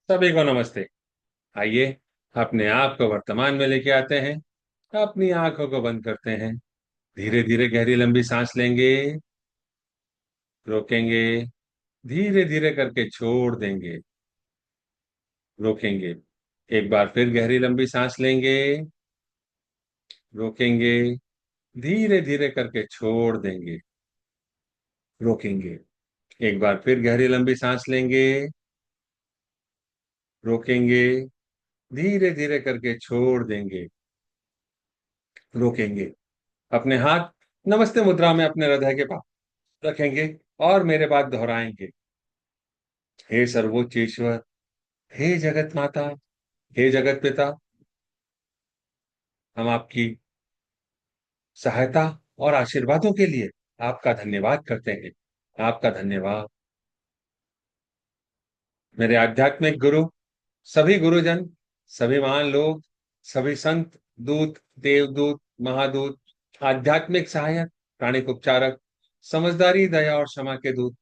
सभी को नमस्ते। आइए अपने आप को वर्तमान में लेके आते हैं। अपनी आंखों को बंद करते हैं। धीरे धीरे गहरी लंबी सांस लेंगे। रोकेंगे। धीरे धीरे करके छोड़ देंगे। रोकेंगे। एक बार फिर गहरी लंबी सांस लेंगे। रोकेंगे। धीरे धीरे करके छोड़ देंगे। रोकेंगे। एक बार फिर गहरी लंबी सांस लेंगे। रोकेंगे। धीरे धीरे करके छोड़ देंगे। रोकेंगे। अपने हाथ नमस्ते मुद्रा में अपने हृदय के पास रखेंगे और मेरे बाद दोहराएंगे। हे सर्वोच्च ईश्वर, हे जगत माता, हे जगत पिता, हम आपकी सहायता और आशीर्वादों के लिए आपका धन्यवाद करते हैं। आपका धन्यवाद। मेरे आध्यात्मिक गुरु, सभी गुरुजन, सभी महान लोग, सभी संत, दूत, देवदूत, महादूत, आध्यात्मिक सहायक, प्राणिक उपचारक, समझदारी, दया और क्षमा के दूत,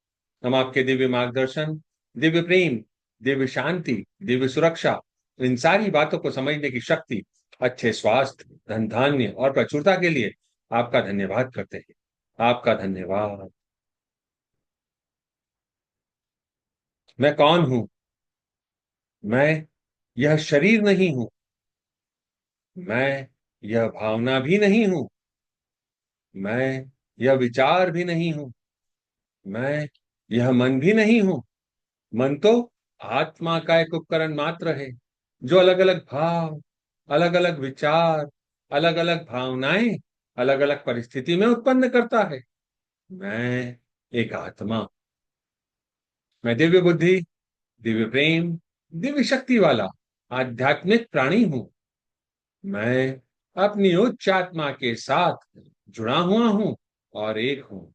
हम आपके दिव्य मार्गदर्शन, दिव्य प्रेम, दिव्य शांति, दिव्य सुरक्षा, इन सारी बातों को समझने की शक्ति, अच्छे स्वास्थ्य, धन धान्य और प्रचुरता के लिए आपका धन्यवाद करते हैं। आपका धन्यवाद। मैं कौन हूं? मैं यह शरीर नहीं हूं। मैं यह भावना भी नहीं हूं। मैं यह विचार भी नहीं हूं। मैं यह मन भी नहीं हूं। मन तो आत्मा का एक उपकरण मात्र है, जो अलग अलग भाव, अलग अलग विचार, अलग अलग भावनाएं, अलग अलग परिस्थिति में उत्पन्न करता है। मैं एक आत्मा। मैं दिव्य बुद्धि, दिव्य प्रेम, दिव्य शक्ति वाला आध्यात्मिक प्राणी हूं। मैं अपनी उच्च आत्मा के साथ जुड़ा हुआ हूं और एक हूं।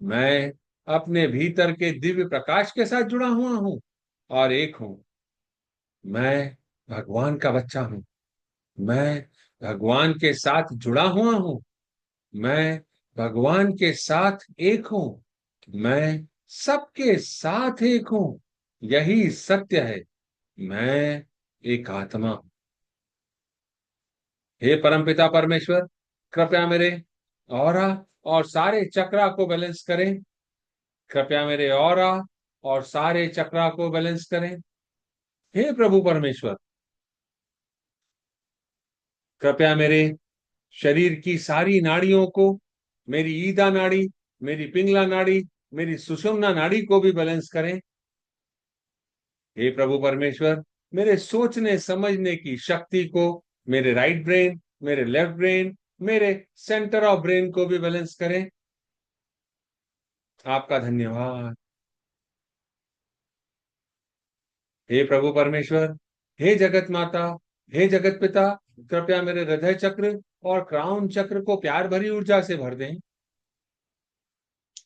मैं अपने भीतर के दिव्य प्रकाश के साथ जुड़ा हुआ हूं और एक हूं। मैं भगवान का बच्चा हूं। मैं भगवान के साथ जुड़ा हुआ हूं। मैं भगवान के साथ एक हूं। मैं सबके साथ एक हूं। यही सत्य है। मैं एक आत्मा हूं। हे परमपिता परमेश्वर, कृपया मेरे ऑरा और सारे चक्रा को बैलेंस करें। कृपया मेरे ऑरा और सारे चक्रा को बैलेंस करें। हे प्रभु परमेश्वर, कृपया मेरे शरीर की सारी नाड़ियों को, मेरी ईदा नाड़ी, मेरी पिंगला नाड़ी, मेरी सुषुम्ना नाड़ी को भी बैलेंस करें। हे प्रभु परमेश्वर, मेरे सोचने समझने की शक्ति को, मेरे राइट ब्रेन, मेरे लेफ्ट ब्रेन, मेरे सेंटर ऑफ ब्रेन को भी बैलेंस करें। आपका धन्यवाद। हे प्रभु परमेश्वर, हे जगत माता, हे जगत पिता, कृपया मेरे हृदय चक्र और क्राउन चक्र को प्यार भरी ऊर्जा से भर दें।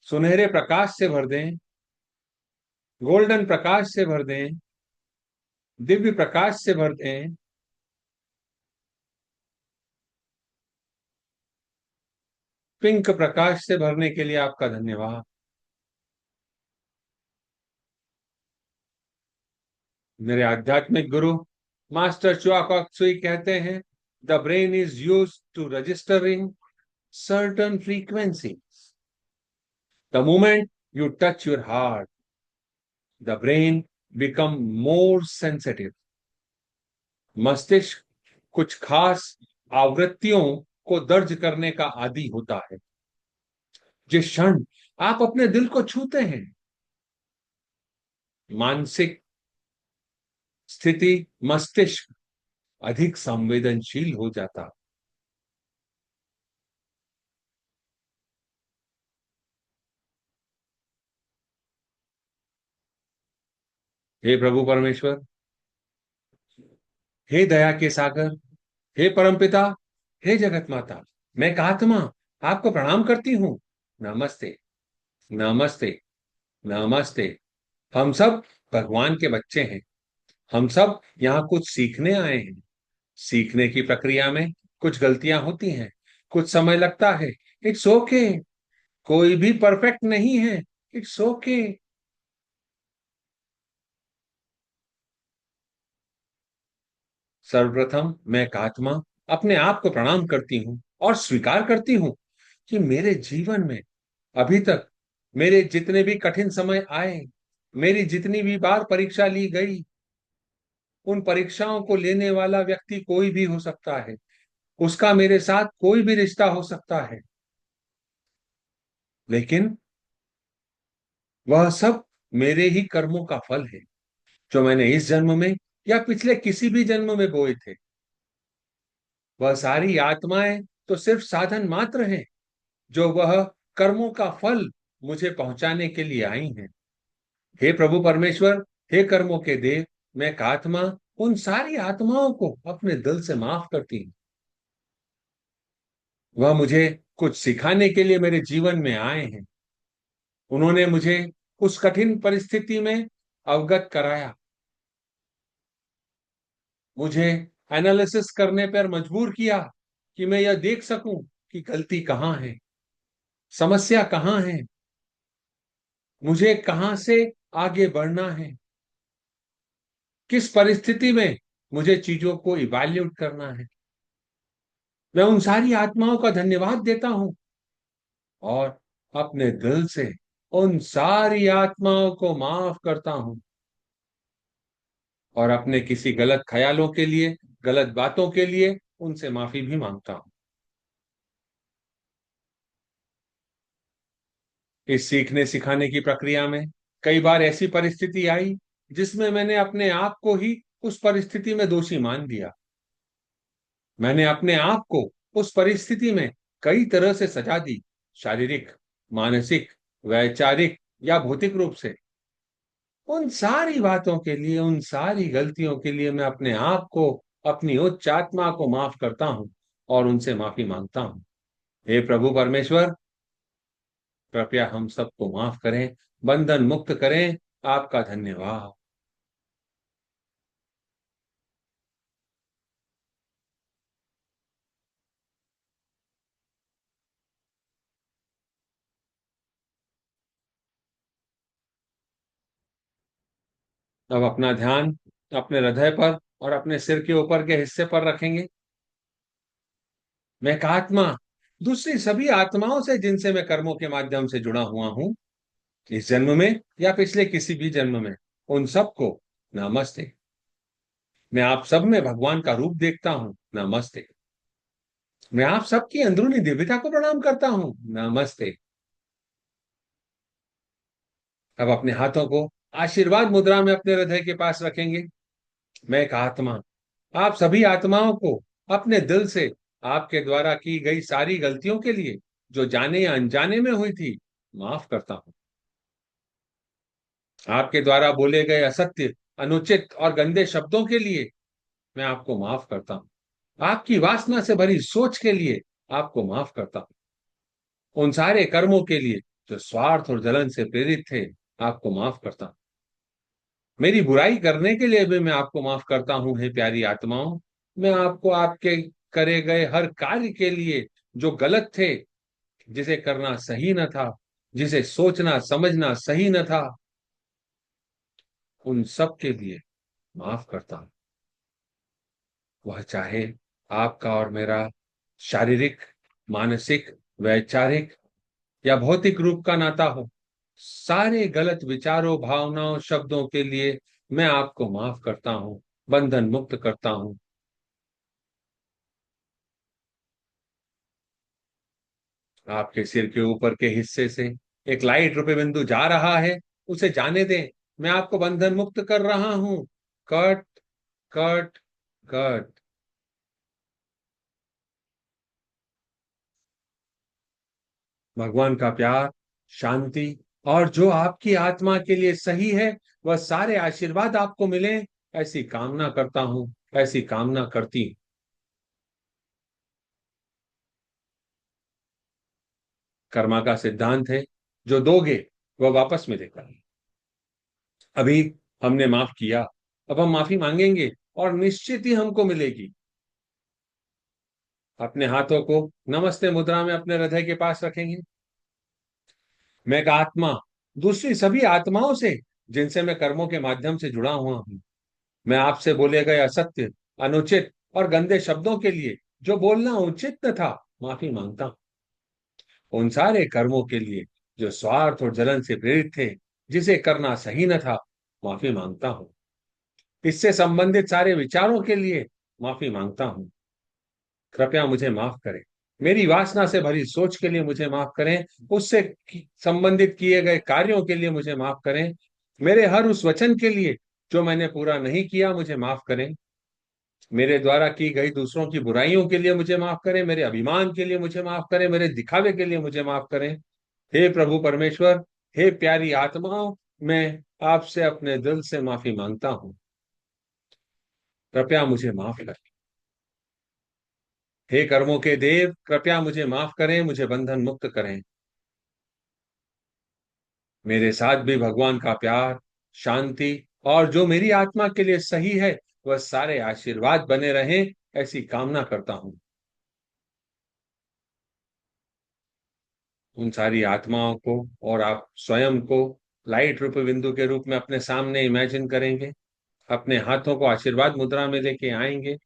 सुनहरे प्रकाश से भर दें। गोल्डन प्रकाश से भर दें। दिव्य प्रकाश से भर दें। पिंक प्रकाश से भरने के लिए आपका धन्यवाद। मेरे आध्यात्मिक गुरु मास्टर च्योक सुई कहते हैं, the brain is use to registering certain frequencies. The moment you touch your heart, the brain become more sensitive. मस्तिष्क कुछ खास आवृत्तियों को दर्ज करने का आदी होता है। जिस क्षण आप अपने दिल को छूते हैं, मानसिक स्थिति, मस्तिष्क अधिक संवेदनशील हो जाता। हे प्रभु परमेश्वर, हे दया के सागर, हे परमपिता, हे जगत माता, मैं एक आत्मा आपको प्रणाम करती हूँ। नमस्ते। नमस्ते। नमस्ते। हम सब भगवान के बच्चे हैं। हम सब यहाँ कुछ सीखने आए हैं। सीखने की प्रक्रिया में कुछ गलतियां होती हैं, कुछ समय लगता है। It's okay. कोई भी परफेक्ट नहीं है। It's okay. सर्वप्रथम मैं एक आत्मा अपने आप को प्रणाम करती हूँ और स्वीकार करती हूँ कि मेरे जीवन में अभी तक मेरे जितने भी कठिन समय आए, मेरी जितनी भी बार परीक्षा ली गई, उन परीक्षाओं को लेने वाला व्यक्ति कोई भी हो सकता है, उसका मेरे साथ कोई भी रिश्ता हो सकता है, लेकिन वह सब मेरे ही कर्मों का फल है, जो मैंने इस जन्म में या पिछले किसी भी जन्म में बोए थे। वह सारी आत्माएं तो सिर्फ साधन मात्र हैं, जो वह कर्मों का फल मुझे पहुंचाने के लिए आई हैं। हे प्रभु परमेश्वर, हे कर्मों के देव, मैं एक आत्मा उन सारी आत्माओं को अपने दिल से माफ करती हूँ। वह मुझे कुछ सिखाने के लिए मेरे जीवन में आए हैं। उन्होंने मुझे उस कठिन परिस्थिति में अवगत कराया, मुझे एनालिसिस करने पर मजबूर किया कि मैं यह देख सकूं कि गलती कहाँ है, समस्या कहाँ है, मुझे कहाँ से आगे बढ़ना है, किस परिस्थिति में मुझे चीजों को इवैल्यूएट करना है। मैं उन सारी आत्माओं का धन्यवाद देता हूं और अपने दिल से उन सारी आत्माओं को माफ करता हूं और अपने किसी गलत ख्यालों के लिए, गलत बातों के लिए उनसे माफी भी मांगता हूं। इस सीखने सिखाने की प्रक्रिया में कई बार ऐसी परिस्थिति आई जिसमें मैंने अपने आप को ही उस परिस्थिति में दोषी मान लिया। मैंने अपने आप को उस परिस्थिति में कई तरह से सजा दी, शारीरिक, मानसिक, वैचारिक या भौतिक रूप से। उन सारी बातों के लिए, उन सारी गलतियों के लिए मैं अपने आप को, अपनी उच्च आत्मा को माफ करता हूं और उनसे माफी मांगता हूं। हे प्रभु परमेश्वर, कृपया हम सबको माफ करें, बंधन मुक्त करें। आपका धन्यवाद। अब अपना ध्यान अपने हृदय पर और अपने सिर के ऊपर के हिस्से पर रखेंगे। मैं एक आत्मा दूसरी सभी आत्माओं से जिनसे मैं कर्मों के माध्यम से जुड़ा हुआ हूं, इस जन्म में या पिछले किसी भी जन्म में, उन सबको नमस्ते। मैं आप सब में भगवान का रूप देखता हूं, नमस्ते। मैं आप सबकी अंदरूनी दिव्यता को प्रणाम करता हूं, नमस्ते। अब अपने हाथों को आशीर्वाद मुद्रा में अपने हृदय के पास रखेंगे। मैं एक आत्मा आप सभी आत्माओं को अपने दिल से आपके द्वारा की गई सारी गलतियों के लिए, जो जाने या अनजाने में हुई थी, माफ करता हूं। आपके द्वारा बोले गए असत्य, अनुचित और गंदे शब्दों के लिए मैं आपको माफ करता हूं। आपकी वासना से भरी सोच के लिए आपको माफ करता हूं। उन सारे कर्मों के लिए जो स्वार्थ और जलन से प्रेरित थे, आपको माफ करता हूं। मेरी बुराई करने के लिए भी मैं आपको माफ करता हूं। हे प्यारी आत्माओं, मैं आपको आपके करे गए हर कार्य के लिए, जो गलत थे, जिसे करना सही न था, जिसे सोचना समझना सही न था, उन सब के लिए माफ करता हूं। वह चाहे आपका और मेरा शारीरिक, मानसिक, वैचारिक या भौतिक रूप का नाता हो, सारे गलत विचारों, भावनाओं, शब्दों के लिए मैं आपको माफ करता हूं, बंधन मुक्त करता हूं। आपके सिर के ऊपर के हिस्से से एक लाइट रूपी बिंदु जा रहा है, उसे जाने दें। मैं आपको बंधन मुक्त कर रहा हूं। Cut, cut, cut. भगवान का प्यार, शांति और जो आपकी आत्मा के लिए सही है, वह सारे आशीर्वाद आपको मिले, ऐसी कामना करता हूं, ऐसी कामना करती हूं। कर्मा का सिद्धांत है, जो दोगे वह वापस मिलेगा। अभी हमने माफ किया, अब हम माफी मांगेंगे और निश्चित ही हमको मिलेगी। अपने हाथों को नमस्ते मुद्रा में अपने हृदय के पास रखेंगे। मैं एक आत्मा दूसरी सभी आत्माओं से जिनसे मैं कर्मों के माध्यम से जुड़ा हुआ हूं, मैं आपसे बोले गए असत्य, अनुचित और गंदे शब्दों के लिए जो बोलना उचित न था, माफी मांगता हूं। उन सारे कर्मों के लिए जो स्वार्थ और जलन से प्रेरित थे, जिसे करना सही न था, माफी मांगता हूं। इससे संबंधित सारे विचारों के लिए माफी मांगता हूं। कृपया मुझे माफ करें। मेरी वासना से भरी सोच के लिए मुझे माफ करें। उससे संबंधित किए गए कार्यों के लिए मुझे माफ करें। मेरे हर उस वचन के लिए जो मैंने पूरा नहीं किया, मुझे माफ करें। मेरे द्वारा की गई दूसरों की बुराइयों के लिए मुझे माफ करें। मेरे अभिमान के लिए मुझे माफ करें। मेरे दिखावे के लिए मुझे माफ करें। हे प्रभु परमेश्वर, हे प्यारी आत्माओं, मैं आपसे अपने दिल से माफी मांगता हूं। कृपया मुझे माफ करें। हे कर्मों के देव, कृपया मुझे माफ करें, मुझे बंधन मुक्त करें। मेरे साथ भी भगवान का प्यार, शांति और जो मेरी आत्मा के लिए सही है, वह सारे आशीर्वाद बने रहें, ऐसी कामना करता हूं। उन सारी आत्माओं को और आप स्वयं को लाइट रूप बिंदु के रूप में अपने सामने इमेजिन करेंगे। अपने हाथों को आशीर्वाद मुद्रा में लेके आएंगे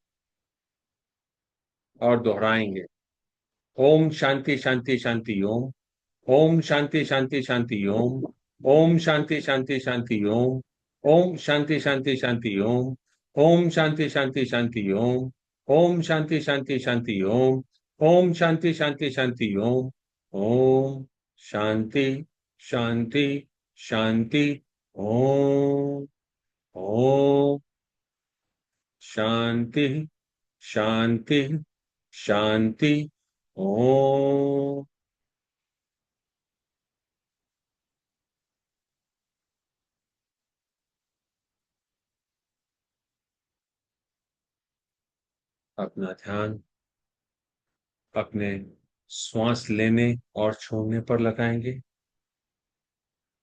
और दोहराएंगे। ओम शांति शांति शांति ओम। ओम शांति शांति शांति ओम। ओम शांति शांति शांति ओम। ओम शांति शांति शांति ओम। ओम शांति शांति शांति ओम। ओम शांति शांति शांति ओम। ओम शांति शांति शांति ओम। ओम शांति शांति शांति ओम। ओम शांति शांति शांति ओम। अपना ध्यान अपने श्वास लेने और छोड़ने पर लगाएंगे।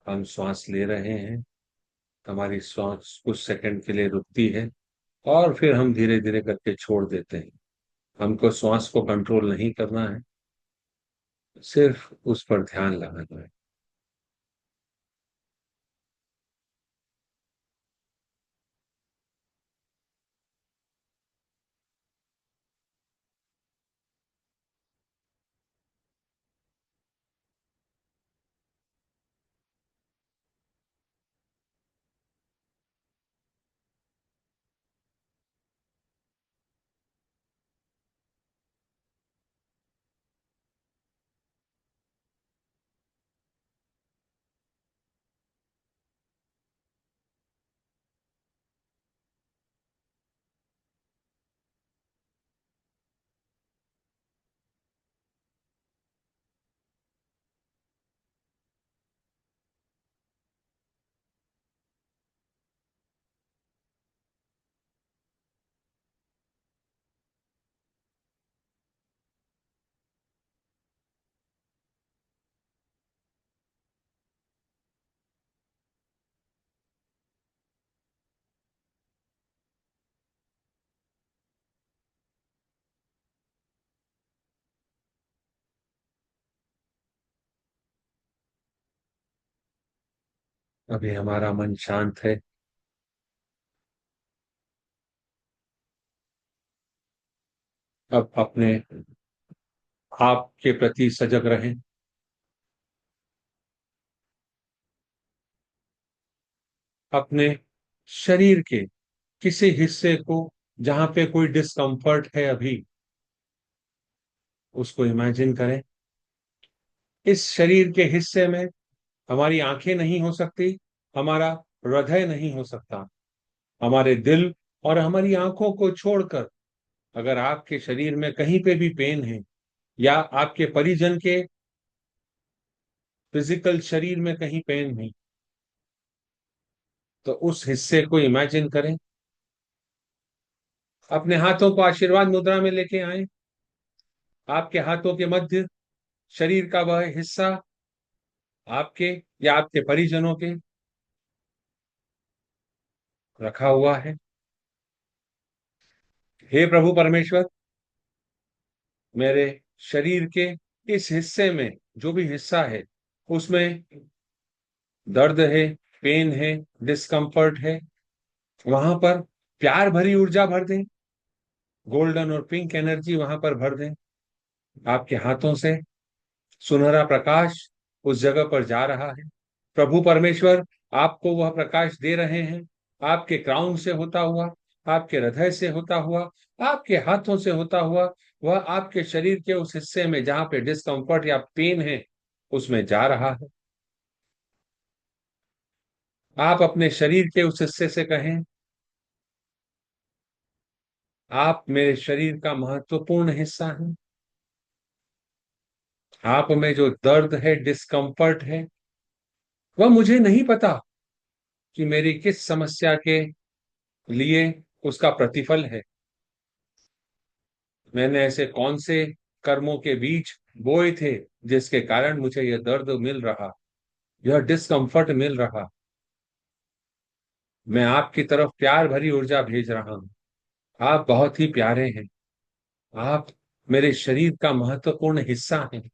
हम श्वास ले रहे हैं, हमारी श्वास कुछ सेकंड के लिए रुकती है और फिर हम धीरे धीरे करके छोड़ देते हैं। हमको श्वास को कंट्रोल नहीं करना है, सिर्फ उस पर ध्यान लगाना है। अभी हमारा मन शांत है। अब अपने आप के प्रति सजग रहें। अपने शरीर के किसी हिस्से को जहां पे कोई डिस्कम्फर्ट है अभी, उसको इमेजिन करें। इस शरीर के हिस्से में हमारी आंखें नहीं हो सकती, हमारा हृदय नहीं हो सकता। हमारे दिल और हमारी आंखों को छोड़कर अगर आपके शरीर में कहीं पे भी पेन है या आपके परिजन के फिजिकल शरीर में कहीं पेन है, तो उस हिस्से को इमेजिन करें। अपने हाथों को आशीर्वाद मुद्रा में लेके आए। आपके हाथों के मध्य शरीर का वह हिस्सा आपके या आपके परिजनों के रखा हुआ है। हे प्रभु परमेश्वर, मेरे शरीर के इस हिस्से में, जो भी हिस्सा है उसमें दर्द है, पेन है, डिस्कम्फर्ट है, वहां पर प्यार भरी ऊर्जा भर दें। गोल्डन और पिंक एनर्जी वहां पर भर दें। आपके हाथों से सुनहरा प्रकाश उस जगह पर जा रहा है। प्रभु परमेश्वर आपको वह प्रकाश दे रहे हैं, आपके क्राउन से होता हुआ, आपके हृदय से होता हुआ, आपके हाथों से होता हुआ, वह आपके शरीर के उस हिस्से में जहां पे डिस्कम्फर्ट या पेन है उसमें जा रहा है। आप अपने शरीर के उस हिस्से से कहें, आप मेरे शरीर का महत्वपूर्ण हिस्सा हैं। आप में जो दर्द है, डिस्कम्फर्ट है, वह मुझे नहीं पता कि मेरी किस समस्या के लिए उसका प्रतिफल है। मैंने ऐसे कौन से कर्मों के बीज बोए थे जिसके कारण मुझे यह दर्द मिल रहा, यह डिस्कम्फर्ट मिल रहा। मैं आपकी तरफ प्यार भरी ऊर्जा भेज रहा हूं। आप बहुत ही प्यारे हैं। आप मेरे शरीर का महत्वपूर्ण हिस्सा हैं।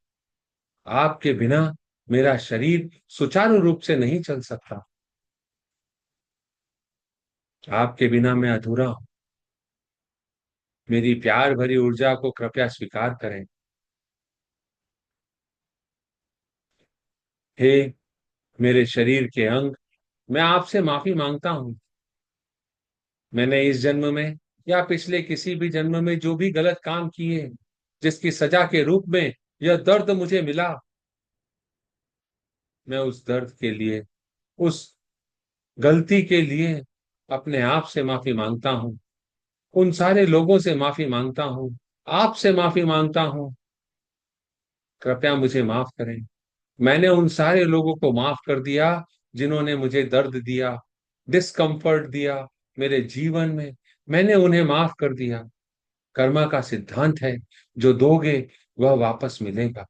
आपके बिना मेरा शरीर सुचारू रूप से नहीं चल सकता। आपके बिना मैं अधूरा हूं। मेरी प्यार भरी ऊर्जा को कृपया स्वीकार करें। हे मेरे शरीर के अंग, मैं आपसे माफी मांगता हूं। मैंने इस जन्म में या पिछले किसी भी जन्म में जो भी गलत काम किए, जिसकी सजा के रूप में यह दर्द मुझे मिला, मैं उस दर्द के लिए, उस गलती के लिए अपने आप से माफी मांगता हूं। उन सारे लोगों से माफी मांगता हूं। आपसे माफी मांगता हूं। कृपया मुझे माफ करें। मैंने उन सारे लोगों को माफ कर दिया जिन्होंने मुझे दर्द दिया, डिस्कम्फर्ट दिया मेरे जीवन में। मैंने उन्हें माफ कर दिया। कर्मा का सिद्धांत है, जो दोगे वह वापस मिलेगा।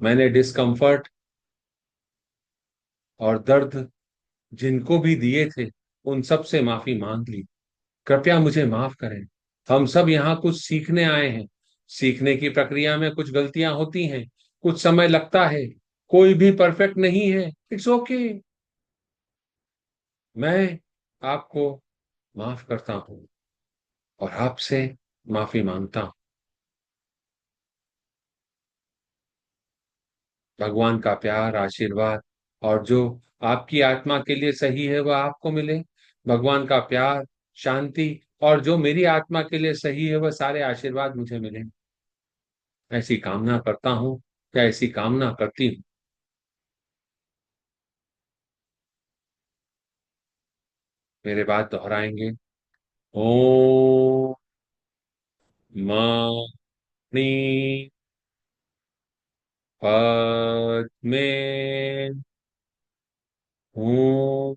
मैंने डिस्कम्फर्ट और दर्द जिनको भी दिए थे, उन सब से माफी मांग ली। कृपया मुझे माफ करें। हम सब यहाँ कुछ सीखने आए हैं। सीखने की प्रक्रिया में कुछ गलतियां होती हैं, कुछ समय लगता है। कोई भी परफेक्ट नहीं है। It's okay. मैं आपको माफ करता हूँ और आपसे माफी मांगता हूँ। भगवान का प्यार, आशीर्वाद और जो आपकी आत्मा के लिए सही है वह आपको मिले। भगवान का प्यार, शांति और जो मेरी आत्मा के लिए सही है वह सारे आशीर्वाद मुझे मिले। ऐसी कामना करता हूँ या ऐसी कामना करती हूँ। मेरे बाद दोहराएंगे। ओम मणि पद्मे हूँ।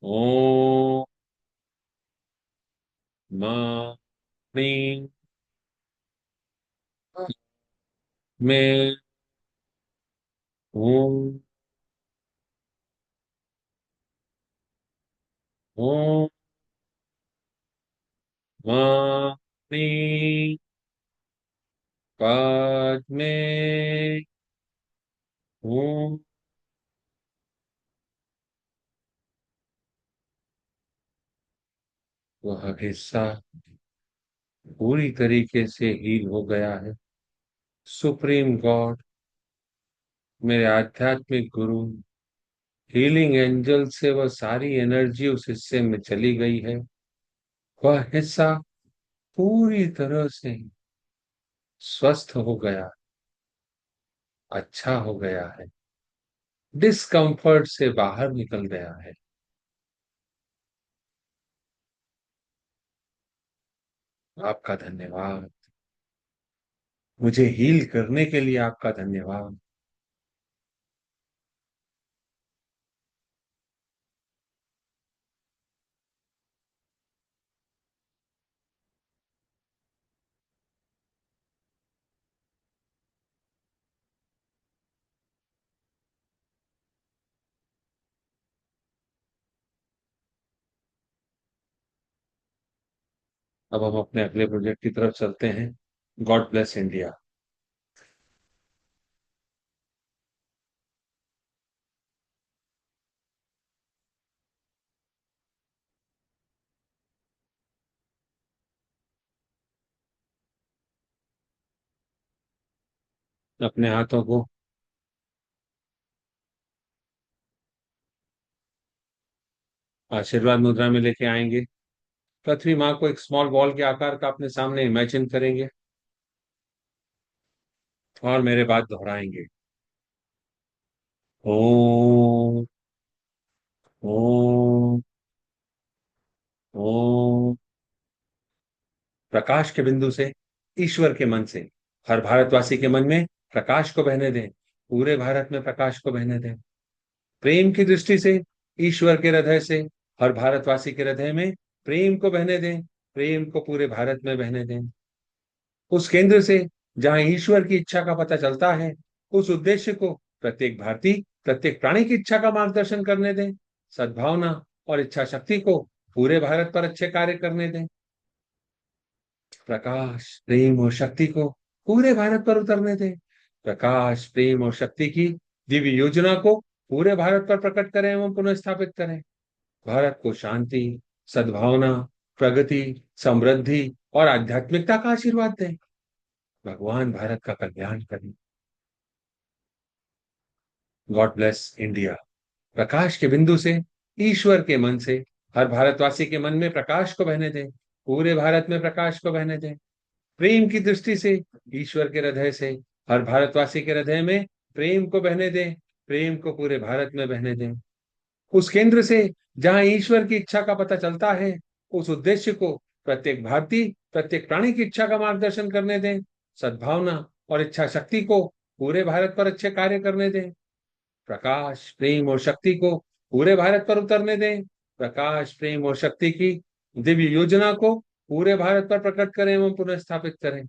ओम मणि में हूँ। ओम मणि पद्मे हूँ। वह हिस्सा पूरी तरीके से हील हो गया है। सुप्रीम गॉड, मेरे आध्यात्मिक गुरु, हीलिंग एंजल से वह सारी एनर्जी उस हिस्से में चली गई है। वह हिस्सा पूरी तरह से स्वस्थ हो गया, अच्छा हो गया है, डिस्कंफर्ट से बाहर निकल गया है। आपका धन्यवाद। मुझे हील करने के लिए आपका धन्यवाद। अब हम अपने अगले प्रोजेक्ट की तरफ चलते हैं। God bless India. अपने हाथों को आशीर्वाद मुद्रा में लेके आएंगे। पृथ्वी माँ को एक स्मॉल बॉल के आकार का अपने सामने इमेजिन करेंगे और मेरे बात दोहराएंगे। ओम। ओम। ओम। प्रकाश के बिंदु से, ईश्वर के मन से, हर भारतवासी के मन में प्रकाश को बहने दें। पूरे भारत में प्रकाश को बहने दें। प्रेम की दृष्टि से, ईश्वर के हृदय से, हर भारतवासी के हृदय में प्रेम को बहने दें। प्रेम को पूरे भारत में बहने दें। उस केंद्र से जहां ईश्वर की इच्छा का पता चलता है, उस उद्देश्य को प्रत्येक भारतीय, प्रत्येक प्राणी की इच्छा का मार्गदर्शन करने दें। सद्भावना और इच्छा शक्ति को पूरे भारत पर अच्छे कार्य करने दें। प्रकाश, प्रेम और शक्ति को पूरे भारत पर उतरने दें। प्रकाश, प्रेम और शक्ति की दिव्य योजना को पूरे भारत पर प्रकट करें एवं पुनः स्थापित करें। भारत को शांति, सद्भावना, प्रगति, समृद्धि और आध्यात्मिकता का आशीर्वाद दें। भगवान भारत का कल्याण करें। God bless India. प्रकाश के बिंदु से, ईश्वर के मन से, हर भारतवासी के मन में प्रकाश को बहने दें। पूरे भारत में प्रकाश को बहने दें। प्रेम की दृष्टि से, ईश्वर के हृदय से, हर भारतवासी के हृदय में प्रेम को बहने दें। प्रेम को पूरे भारत में बहने दें। उस केंद्र से जहां ईश्वर की इच्छा का पता चलता है, उस उद्देश्य को प्रत्येक भारतीय, प्रत्येक प्राणी की इच्छा का मार्गदर्शन करने दें। सद्भावना और इच्छा शक्ति को पूरे भारत पर अच्छे कार्य करने दें। प्रकाश, प्रेम और शक्ति को पूरे भारत पर उतरने दें। प्रकाश, प्रेम और शक्ति की दिव्य योजना को पूरे भारत पर प्रकट करें एवं पुनः स्थापित करें।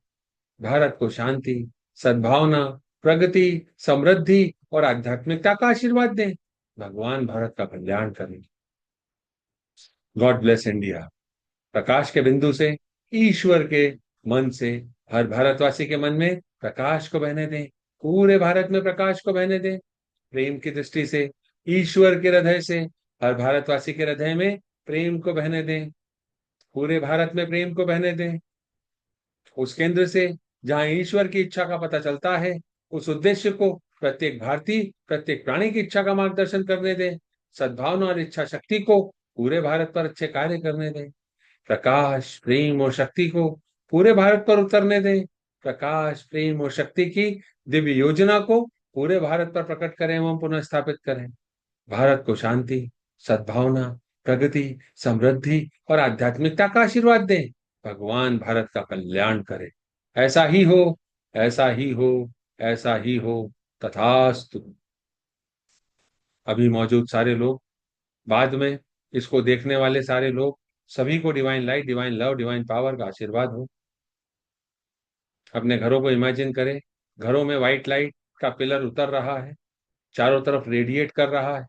भारत को शांति, सद्भावना, प्रगति, समृद्धि और आध्यात्मिकता का आशीर्वाद दें। भगवान भारत का कल्याण करें। God bless India. प्रकाश के बिंदु से, ईश्वर के मन से, हर भारतवासी के मन में प्रकाश को बहने दें। पूरे भारत में प्रकाश को बहने दें। प्रेम की दृष्टि से, ईश्वर के हृदय से, हर भारतवासी के हृदय में प्रेम को बहने दें। पूरे भारत में प्रेम को बहने दें। उस केंद्र से जहां ईश्वर की इच्छा का पता चलता है, उस उद्देश्य को प्रत्येक भारतीय, प्रत्येक प्राणी की इच्छा का मार्गदर्शन करने दें। सद्भावना और इच्छा शक्ति को पूरे भारत पर अच्छे कार्य करने दें। प्रकाश, प्रेम और शक्ति को पूरे भारत पर उतरने दें। प्रकाश, प्रेम और शक्ति की दिव्य योजना को पूरे भारत पर प्रकट करें एवं पुनः स्थापित करें। भारत को शांति, सद्भावना, प्रगति, समृद्धि और आध्यात्मिकता का आशीर्वाद दें। भगवान भारत का कल्याण करे। ऐसा ही हो, ऐसा ही हो, ऐसा ही हो। तथास्तु। अभी मौजूद सारे लोग, बाद में इसको देखने वाले सारे लोग, सभी को divine light, divine love, divine power का आशीर्वाद हो। अपने घरों को इमेजिन करें। घरों में व्हाइट लाइट का पिलर उतर रहा है, चारों तरफ रेडिएट कर रहा है,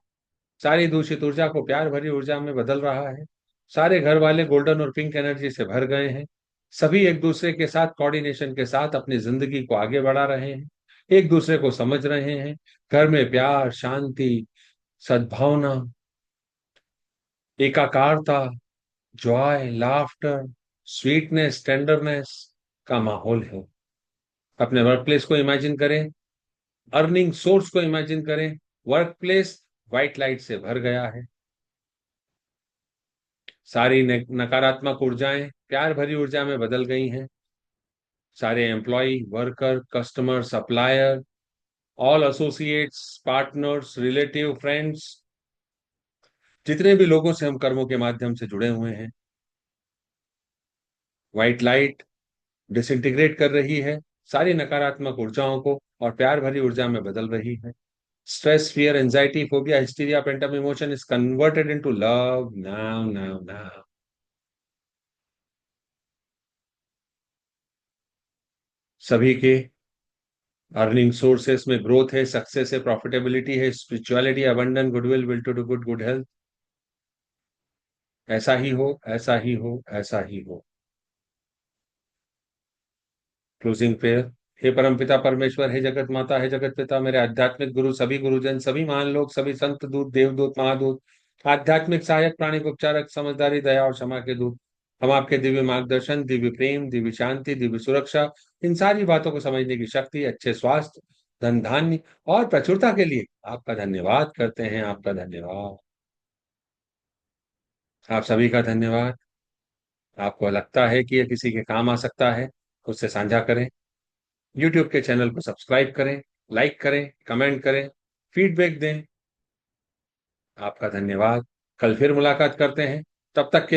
सारी दूषित ऊर्जा को प्यार भरी ऊर्जा में बदल रहा है। सारे घर वाले गोल्डन और पिंक एनर्जी से भर गए हैं। सभी एक दूसरे के साथ कोऑर्डिनेशन के साथ अपनी जिंदगी को आगे बढ़ा रहे हैं, एक दूसरे को समझ रहे हैं। घर में प्यार, शांति, सद्भावना, एकाकारता, जॉय, लाफ्टर, स्वीटनेस, टेंडरनेस का माहौल है। अपने वर्क प्लेस को इमेजिन करें, अर्निंग सोर्स को इमेजिन करें। वर्क प्लेस व्हाइट लाइट से भर गया है। सारी नकारात्मक ऊर्जाएं प्यार भरी ऊर्जा में बदल गई हैं। सारे employ, worker, customer, supplier, all associates, partners, relative, friends, जितने भी लोगों से हम कर्मों के माध्यम से जुड़े हुए हैं, व्हाइट लाइट डिसइंटीग्रेट कर रही है सारी नकारात्मक ऊर्जाओं को और प्यार भरी ऊर्जा में बदल रही है। Stress, fear, anxiety, phobia, hysteria, pent up emotion is converted into love now now now. सभी के अर्निंग सोर्सेस में ग्रोथ है, सक्सेस है, प्रॉफिटेबिलिटी है, spirituality, abundance, goodwill, will to do good, good health. ऐसा ही हो, ऐसा ही हो, ऐसा ही हो। Closing prayer. हे परम पिता परमेश्वर, हे जगत माता, हे जगत पिता, मेरे आध्यात्मिक गुरु, सभी गुरुजन, सभी महान लोग, सभी संत, दूत, देवदूत, महादूत, आध्यात्मिक सहायक, प्राणिक उपचारक, समझदारी, दया और क्षमा के दूत, हम आपके दिव्य मार्गदर्शन, दिव्य प्रेम, दिव्य शांति, दिव्य सुरक्षा, इन सारी बातों को समझने की शक्ति, अच्छे स्वास्थ्य, धन धान्य और प्रचुरता के लिए आपका धन्यवाद करते हैं। आपका धन्यवाद। आप सभी का धन्यवाद। आपको लगता है कि यह किसी के काम आ सकता है, उससे साझा करें। यूट्यूब के चैनल को सब्सक्राइब करें, लाइक करें, कमेंट करें, फीडबैक दें। आपका धन्यवाद। कल फिर मुलाकात करते हैं। तब तक के